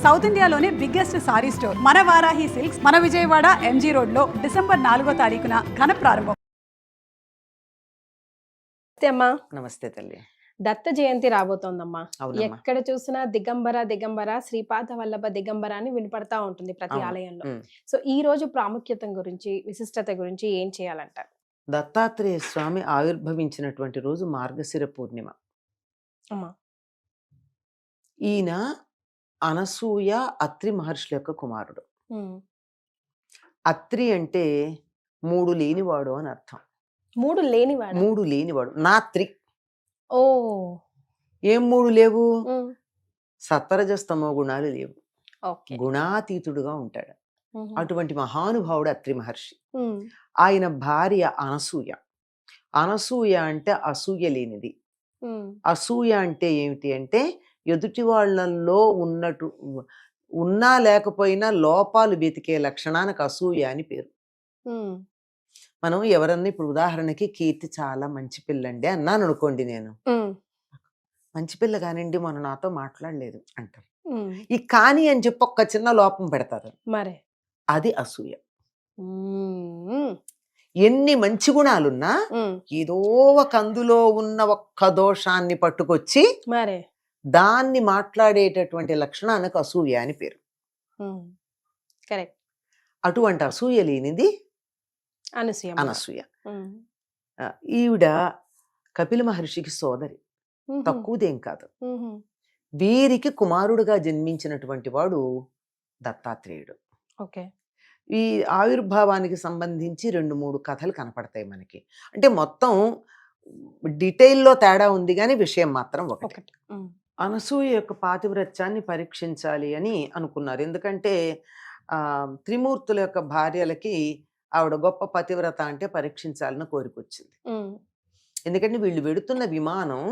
South ఇండియాలోనే biggest sorry store మన Varahi silks మన విజయవాడ ఎంజీ రోడ్ లో డిసెంబర్ 4వ తారీఖున ఘన ప్రారంభం. అమ్మా నమస్తే తల్లి. దత్త జయంతి రాబోతోందమ్మా. అవునమ్మా. ఎక్కడ చూసినా దిగంబర దిగంబర శ్రీపాద వల్లభ దిగంబర అని వినపడతా ఉంటుంది ప్రతి అవును. ఆలయంలో. ఉమ్. సో ఈ రోజు ప్రాముఖ్యత గురించి విశిష్టత గురించి ఏం చేయాలంటారు? దత్తాత్రేయ స్వామి ఆవిర్భవించినటువంటి రోజు మార్గశిర పూర్ణిమ. అమ్మా ఈయన అనసూయ అత్రి మహర్షుల యొక్క కుమారుడు. ఉమ్. అత్రి అంటే మూడు లేనివాడు అని అర్థం. మూడు లేనివాడు. మూడు లేనివాడు నాత్రి. ఓ ఏం మూడు లేవు? ఉమ్. సత్వరజస్తమో గుణాలు లేవు. ఓకే. గుణాతీతుడుగా ఉంటాడు. ఉమ్. అటువంటి మహానుభావుడు అత్రి మహర్షి. ఉమ్. ఆయన భార్య అనసూయ. అనసూయ అంటే అసూయ లేనిది. ఉమ్. అసూయ అంటే ఏమిటి అంటే ఎదుటి వాళ్ళల్లో ఉన్నా లేకపోయినా లోపాలు వెతికే లక్షణానికి అసూయ అని పేరు. ఉమ్. మనం ఎవరన్నా ఇప్పుడు ఉదాహరణకి కీర్తి చాలా మంచి పిల్లండి అన్నాను అనుకోండి, నేను ఉమ్. మంచి పిల్ల కానివ్వండి మొన్న నాతో మాట్లాడలేదు అంటారు. ఉమ్. ఈ కానీ అని చెప్పి ఒక్క చిన్న లోపం పెడతారు. మరే అది అసూయ. ఉమ్. ఎన్ని మంచి గుణాలున్నా ఉమ్. ఏదో ఒక అందులో ఉన్న ఒక్క దోషాన్ని పట్టుకొచ్చి మరే దాన్ని మాట్లాడేటటువంటి లక్షణానికి అసూయ అని పేరు. కరెక్ట్. అటువంటి అసూయ లేనిది అనసూయ. అనసూయ. ఉమ్. ఈవిడ కపిల మహర్షికి సోదరి, ఉహు. తక్కువదేం కాదు. ఉహు. వీరికి కుమారుడుగా జన్మించినటువంటి వాడు దత్తాత్రేయుడు. ఓకే. ఈ ఆవిర్భావానికి సంబంధించి 2-3 కథలు కనపడతాయి మనకి. అంటే మొత్తం డీటెయిల్లో తేడా ఉంది కానీ విషయం మాత్రం ఒకటి. ఒకటి. ఉమ్. అనసూయ యొక్క పాతివ్రత్యాన్ని పరీక్షించాలి అని అనుకున్నారు. ఎందుకంటే త్రిమూర్తుల యొక్క భార్యలకి ఆవిడ గొప్ప పతివ్రత అంటే పరీక్షించాలని కోరికొచ్చింది. ఉమ్. ఎందుకంటే వీళ్ళు వెడుతున్న విమానం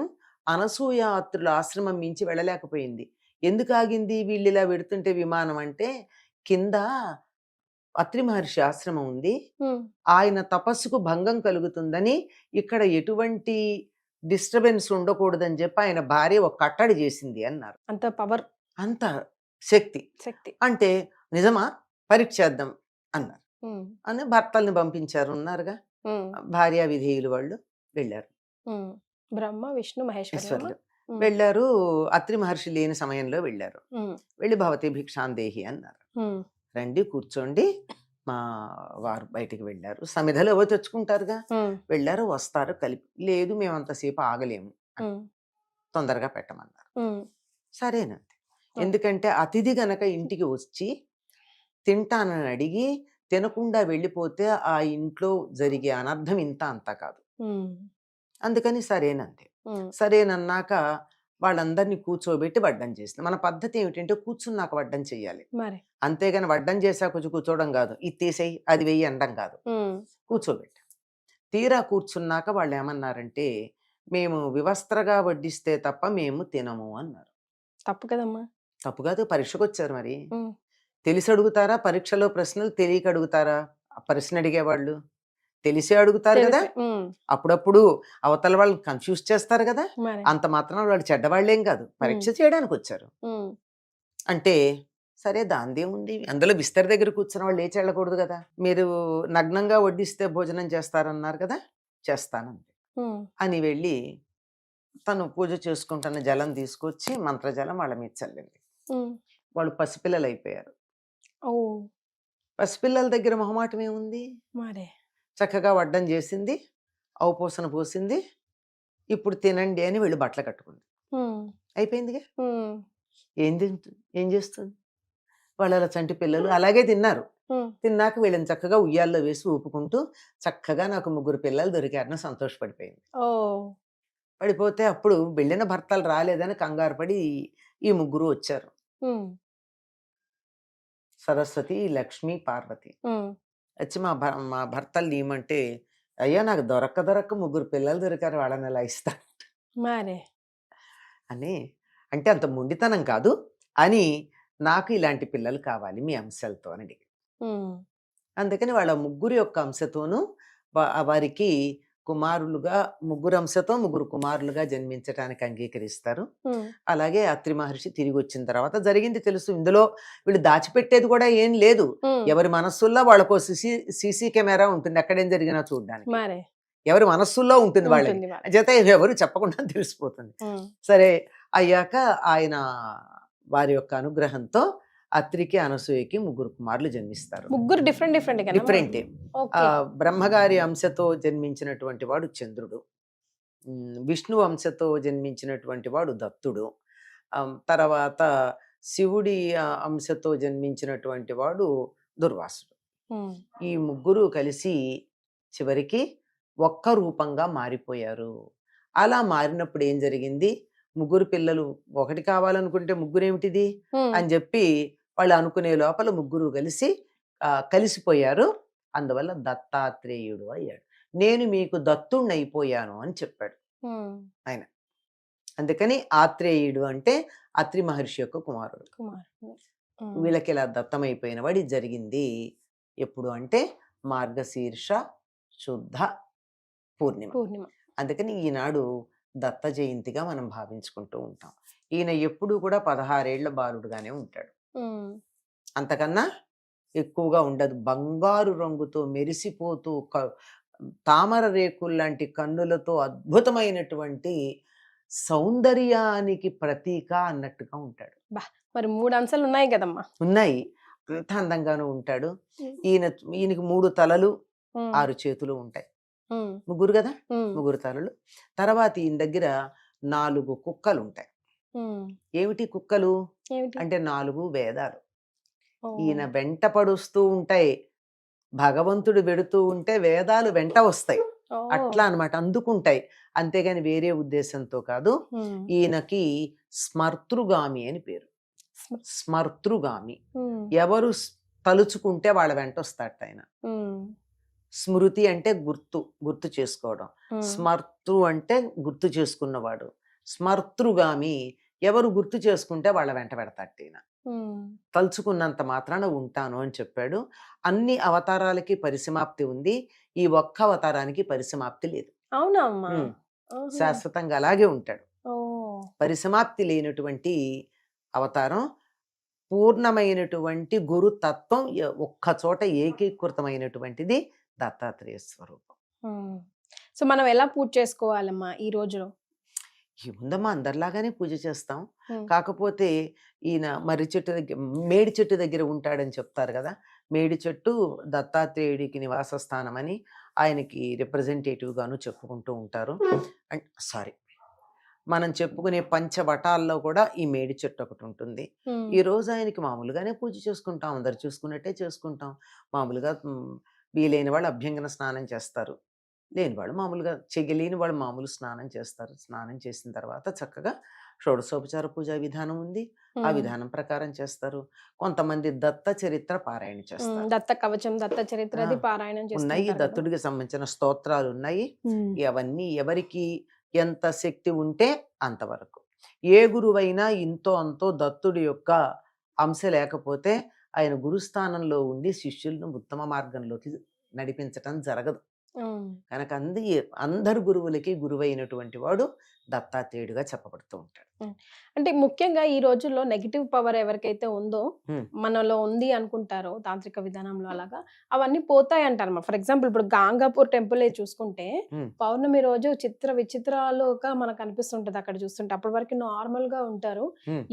అనసూయ అత్రుల ఆశ్రమం మించి వెళ్ళలేకపోయింది. ఎందుకు ఆగింది వీళ్ళు ఇలా వెడుతుంటే విమానం అంటే, కింద అత్రి మహర్షి ఆశ్రమం ఉంది, ఉమ్. ఆయన తపస్సుకు భంగం కలుగుతుందని ఇక్కడ ఎటువంటి డిస్టర్బెన్స్ ఉండకూడదని చెప్పి ఆయన భార్య ఒక కట్టడి చేసింది అన్నారు. అంత పవర్, అంత శక్తి. శక్తి. అంటే నిజమా, పరీక్ష చేద్దాం అన్నారు. ఉమ్. అని భర్తల్ని పంపించారు, ఉన్నారుగా ఉమ్. భార్యా విధేయులు, వాళ్ళు వెళ్ళారు. ఉమ్. బ్రహ్మ విష్ణు మహేశ్వరులు. ఈశ్వర్లు వెళ్ళారు. అత్రి మహర్షి లేని సమయంలో వెళ్ళారు. వెళ్ళి భవతి భిక్షాందేహి అన్నారు. రండి కూర్చోండి. మా వారు బయటికి వెళ్ళారు. సమిధలు ఎవరు తెచ్చుకుంటారుగా, వెళ్ళారు. వస్తారు కలిపి, లేదు మేము అంతసేపు ఆగలేము, తొందరగా పెట్టమన్నారు. సరేనండి. ఎందుకంటే అతిథి గనక ఇంటికి వచ్చి తింటానని అడిగి తినకుండా వెళ్ళిపోతే ఆ ఇంట్లో జరిగే అనర్థం ఇంత అంతా కాదు. అందుకని సరేనంది. సరేనన్నాక వాళ్ళందరినీ కూర్చోబెట్టి వడ్డం చేసింది. మన పద్ధతి ఏమిటంటే కూర్చున్నాక వడ్డం చెయ్యాలి, అంతేగాని వడ్డం చేశాక కొంచెం కూర్చోవడం కాదు, ఇది తీసేయి అది వెయ్యి అనడం కాదు. కూర్చోబెట్టి తీరా కూర్చున్నాక వాళ్ళు ఏమన్నారంటే, మేము వివస్త్రగా వడ్డిస్తే తప్ప మేము తినము అన్నారు. తప్పు కదమ్మా. తప్పు కాదు, పరీక్షకు వచ్చారు. మరి తెలిసి అడుగుతారా పరీక్షలో ప్రశ్నలు? తెలియక అడుగుతారా ప్రశ్న అడిగేవాళ్ళు? తెలిసే అడుగుతారు కదా. అప్పుడప్పుడు అవతల వాళ్ళు కన్ఫ్యూజ్ చేస్తారు కదా. అంత మాత్రం వాళ్ళు చెడ్డవాళ్ళేం కాదు, పరీక్ష చేయడానికి వచ్చారు. అంటే సరే దాందేముంది, అందులో బిస్తర్ దగ్గర కూర్చున్న వాళ్ళు లేచి వెళ్ళకూడదు కదా. మీరు నగ్నంగా వడ్డిస్తే భోజనం చేస్తారన్నారు కదా, చేస్తానంది అని వెళ్ళి తను పూజ చేసుకుంటున్న జలం తీసుకొచ్చి మంత్రజలం వాళ్ళ మీద చల్లింది. వాళ్ళు పసిపిల్లలు అయిపోయారు. పసిపిల్లల దగ్గర మొహమాటం ఏముంది, చక్కగా వడ్డం చేసింది, ఔపోసన పోసింది, ఇప్పుడు తినండి అని వీళ్ళు బట్టలు కట్టుకుంది. అయిపోయిందిగా. ఏం చేస్తుంది, వాళ్ళ చంటి పిల్లలు అలాగే తిన్నారు. తిన్నాక వీళ్ళని చక్కగా ఉయ్యాల్లో వేసి ఊపుకుంటూ చక్కగా నాకు 3 పిల్లలు దొరికారని సంతోషపడిపోయింది. పడిపోతే అప్పుడు వెళ్ళిన భర్తలు రాలేదని కంగారు పడి ఈ 3 వచ్చారు, సరస్వతి, లక్ష్మి, పార్వతి. వచ్చి మా భర్తలు నీమంటే, అయ్యా నాకు దొరక్క 3 పిల్లలు దొరికారు, వాళ్ళని ఎలా ఇస్తా అని. అంటే అంత మొండితనం కాదు అని, నాకు ఇలాంటి పిల్లలు కావాలి మీ అంశాలతో అని అడిగి. అందుకని వాళ్ళ 3 యొక్క అంశతోనూ వారికి కుమారులుగా, ముగ్గురు అంశతో ముగ్గురు కుమారులుగా జన్మించటానికి అంగీకరిస్తారు. అలాగే అత్రి మహర్షి తిరిగి వచ్చిన తర్వాత జరిగింది తెలుసు. ఇందులో వీళ్ళు దాచిపెట్టేది కూడా ఏం లేదు. ఎవరి మనస్సుల్లో వాళ్ళకో సీసీ కెమెరా ఉంటుంది, ఎక్కడేం జరిగినా చూడడానికి. మరే ఎవరి మనస్సుల్లో ఉంటుంది వాళ్ళకి, ఉంటుంది వాళ్ళకి. చేత ఎవరు చెప్పకుండా తెలిసిపోతుంది. సరే అయ్యాక ఆయన వారి యొక్క అనుగ్రహంతో అత్రికి అనసూయకి ముగ్గురు కుమారులు జన్మిస్తారు. ముగ్గురు డిఫరెంట్ డిఫరెంటే. బ్రహ్మగారి అంశతో జన్మించినటువంటి వాడు చంద్రుడు, విష్ణు అంశతో జన్మించినటువంటి వాడు దత్తుడు, తర్వాత శివుడి అంశతో జన్మించినటువంటి వాడు దుర్వాసుడు. ఈ ముగ్గురు కలిసి చివరికి ఒక్క రూపంగా మారిపోయారు. అలా మారినప్పుడు ఏం జరిగింది, ముగ్గురు పిల్లలు ఒకటి కావాలనుకుంటే ముగ్గురు ఏమిటిది అని చెప్పి వాళ్ళు అనుకునే లోపల ముగ్గురు కలిసిపోయారు. అందువల్ల దత్తాత్రేయుడు అయ్యాడు. నేను మీకు దత్తుణ్ణి అయిపోయాను అని చెప్పాడు ఆయన. అందుకని ఆత్రేయుడు అంటే అత్రి మహర్షి యొక్క కుమారుడు. వీళ్ళకి ఇలా దత్తమైపోయిన వాడి జరిగింది ఎప్పుడు అంటే మార్గశీర్ష శుద్ధ పూర్ణిమ. అందుకని ఈనాడు దత్త జయంతిగా మనం భావించుకుంటూ ఉంటాం. ఈయన ఎప్పుడు కూడా 16 ఏళ్ల బాలుడుగానే ఉంటాడు, అంతకన్నా ఎక్కువగా ఉండదు. బంగారు రంగుతో మెరిసిపోతూ తామర రేకుల్లాంటి కన్నులతో అద్భుతమైనటువంటి సౌందర్యానికి ప్రతీక అన్నట్టుగా ఉంటాడు. మరి 3 అంశాలు ఉన్నాయి కదమ్మా. ఉన్నాయి, అంత అందంగానూ ఉంటాడు. ఈయనకి 3 తలలు 6 చేతులు ఉంటాయి. ముగ్గురు కదా, ముగ్గురు తలలు. తర్వాత ఈయన దగ్గర 4 కుక్కలు ఉంటాయి. ఏమిటి కుక్కలు అంటే 4 వేదాలు ఈయన వెంట పడుస్తూ ఉంటాయి. భగవంతుడు వెడుతూ ఉంటే వేదాలు వెంట వస్తాయి, అట్లా అన్నమాట, అందుకుంటాయి. అంతేగాని వేరే ఉద్దేశంతో కాదు. ఈయనకి స్మర్తృగామి అని పేరు. స్మర్తృగామి, ఎవరు తలుచుకుంటే వాళ్ళ వెంట వస్తాడట ఆయన. స్మృతి అంటే గుర్తు చేసుకోవడం, స్మర్తృ అంటే గుర్తు చేసుకున్నవాడు. స్మర్తృగామి, ఎవరు గుర్తు చేసుకుంటే వాళ్ళ వెంట పెడతాడు ఈయన. తలుచుకున్నంత మాత్రాన ఉంటాను అని చెప్పాడు. అన్ని అవతారాలకి పరిసమాప్తి ఉంది, ఈ ఒక్క అవతారానికి పరిసమాప్తి లేదు. అవునా? శాశ్వతంగా అలాగే ఉంటాడు. పరిసమాప్తి లేనటువంటి అవతారం, పూర్ణమైనటువంటి గురుతత్వం ఒక్క చోట ఏకీకృతమైనటువంటిది దత్తాత్రేయ స్వరూపం. సో మనం ఎలా పూజ చేసుకోవాలమ్మా ఈ రోజులో? ఏముందమ్మా, అందరిలాగానే పూజ చేస్తాం. కాకపోతే ఈయన మర్రి చెట్టు దగ్గర, మేడి చెట్టు దగ్గర ఉంటాడని చెప్తారు కదా. మేడి చెట్టు దత్తాత్రేయుడికి నివాస స్థానం అని ఆయనకి రిప్రజెంటేటివ్ గాను చెప్పుకుంటూ ఉంటారు. మనం చెప్పుకునే పంచవటాల్లో కూడా ఈ మేడి చెట్టు ఒకటి ఉంటుంది. ఈ రోజు ఆయనకి మామూలుగానే పూజ చేసుకుంటాం, అందరు చూసుకున్నట్టే చేసుకుంటాం. మామూలుగా వీలైన వాళ్ళు అభ్యంగన స్నానం చేస్తారు, లేని వాళ్ళు మామూలుగా చెయ్యలేని వాళ్ళు మామూలు స్నానం చేస్తారు. స్నానం చేసిన తర్వాత చక్కగా షోడశోపచార పూజా విధానం ఉంది, ఆ విధానం ప్రకారం చేస్తారు. కొంతమంది దత్త చరిత్ర పారాయణ చేస్తారు, దత్త కవచం, దత్త చరిత్ర పారాయణం ఉన్నాయి. దత్తుడికి సంబంధించిన స్తోత్రాలు ఉన్నాయి. అవన్నీ ఎవరికి ఎంత శక్తి ఉంటే అంతవరకు. ఏ గురువైనా ఇంతో అంతో దత్తుడి యొక్క అంశ లేకపోతే ఆయన గురుస్థానంలో ఉండి శిష్యులను ఉత్తమ మార్గంలోకి నడిపించటం జరగదు. కనుక అందరు గురువులకి గురువైనటువంటి వాడు దత్తాత్రేయుడుగా చెప్పబడుతూ ఉంటాడు. అంటే ముఖ్యంగా ఈ రోజుల్లో నెగిటివ్ పవర్ ఎవరికైతే ఉందో, మనలో ఉంది అనుకుంటారో తాంత్రిక విధానంలో, అలాగా అవన్నీ పోతాయి అంటారు. ఫర్ ఎగ్జాంపుల్ ఇప్పుడు గాంగాపూర్ టెంపుల్ చూసుకుంటే పౌర్ణమి రోజు చిత్ర విచిత్రాలుగా మనకు అనిపిస్తుంటది అక్కడ చూస్తుంటే. అప్పటి వరకు నార్మల్ గా ఉంటారు,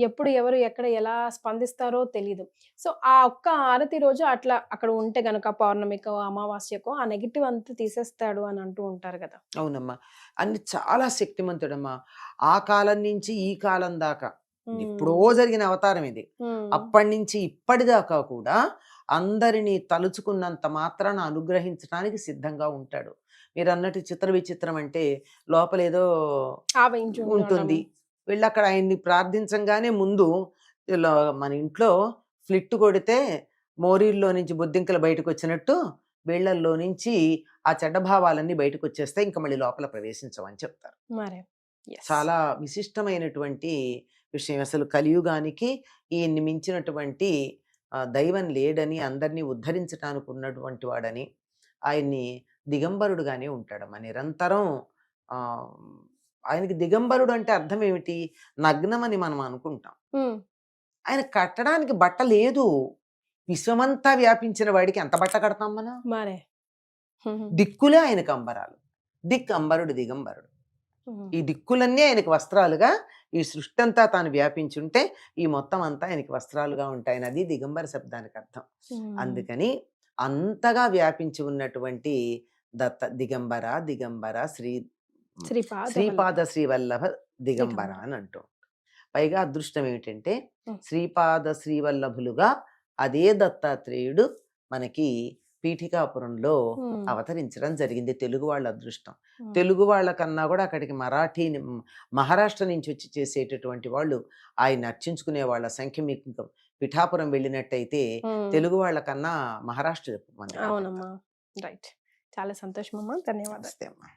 ఎప్పుడు ఎవరు ఎక్కడ ఎలా స్పందిస్తారో తెలీదు. సో ఆ ఒక్క ఆరతి రోజు అట్లా అక్కడ ఉంటే గనక పౌర్ణమికో అమావాస్యకో ఆ నెగిటివ్ అంతా తీసేస్తాడు అని అంటూ ఉంటారు కదా. అవునమ్మా, అన్ని చాలా శక్తిమంతుడమ్మా. ఆ కాలం నుంచి ఈ కాలం దాకా ఎప్పుడో జరిగిన అవతారం ఇది. అప్పటి నుంచి ఇప్పటిదాకా కూడా అందరినీ తలుచుకున్నంత మాత్రాన అనుగ్రహించడానికి సిద్ధంగా ఉంటాడు. మీరు అన్నట్టు చిత్ర విచిత్రం అంటే లోపల ఏదో ఉంటుంది. వీళ్ళు అక్కడ ఆయన్ని ప్రార్థించంగానే ముందు మన ఇంట్లో ఫ్లిట్ కొడితే మోరీల్లో నుంచి బొద్దింకలు బయటకు వచ్చినట్టు వీళ్ళల్లో నుంచి ఆ చెడ్డ భావాలన్నీ బయటకు వచ్చేస్తే ఇంకా మళ్ళీ లోపల ప్రవేశించమని చెప్తారు. చాలా విశిష్టమైనటువంటి విషయం. అసలు కలియుగానికి ఈయన్ని మించినటువంటి దైవం లేడని, అందరినీ ఉద్ధరించడానికి ఉన్నటువంటి వాడని, ఆయన్ని దిగంబరుడుగానే ఉంటాడమ్మా నిరంతరం. ఆ, ఆయనకి దిగంబరుడు అంటే అర్థం ఏమిటి? నగ్నమని మనం అనుకుంటాం. ఉమ్, ఆయన కట్టడానికి బట్ట లేదు. విశ్వమంతా వ్యాపించిన వాడికి ఎంత బట్ట కడతాం మనం? మరే. దిక్కులే ఆయనకు అంబరాలు. అంబరుడు దిగంబరుడు. ఉమ్, ఈ దిక్కులన్నీ ఆయనకి వస్త్రాలుగా, ఈ సృష్టి అంతా తాను వ్యాపించుంటే ఈ మొత్తం అంతా ఆయనకి వస్త్రాలుగా ఉంటాయని అది దిగంబర శబ్దానికి అర్థం. ఉమ్, అందుకని అంతగా వ్యాపించి ఉన్నటువంటి దిగంబర దిగంబర శ్రీపాద శ్రీపాద శ్రీవల్లభ దిగంబర అని అంటూ. పైగా అదృష్టం ఏమిటంటే శ్రీపాద శ్రీవల్లభులుగా అదే దత్తాత్రేయుడు మనకి పీఠికాపురంలో అవతరించడం జరిగింది. తెలుగు వాళ్ళ అదృష్టం. తెలుగు వాళ్ళ కన్నా కూడా అక్కడికి మహారాష్ట్ర నుంచి వచ్చి చేసేటటువంటి వాళ్ళు ఆయన అర్చించుకునే వాళ్ళ సంఖ్య మీకు పిఠాపురం వెళ్ళినట్టయితే తెలుగు వాళ్ళ కన్నా మహారాష్ట్ర అవునమ్మా. రైట్. చాలా సంతోషం అమ్మా. ధన్యవాదాలు. నమస్తే అమ్మా.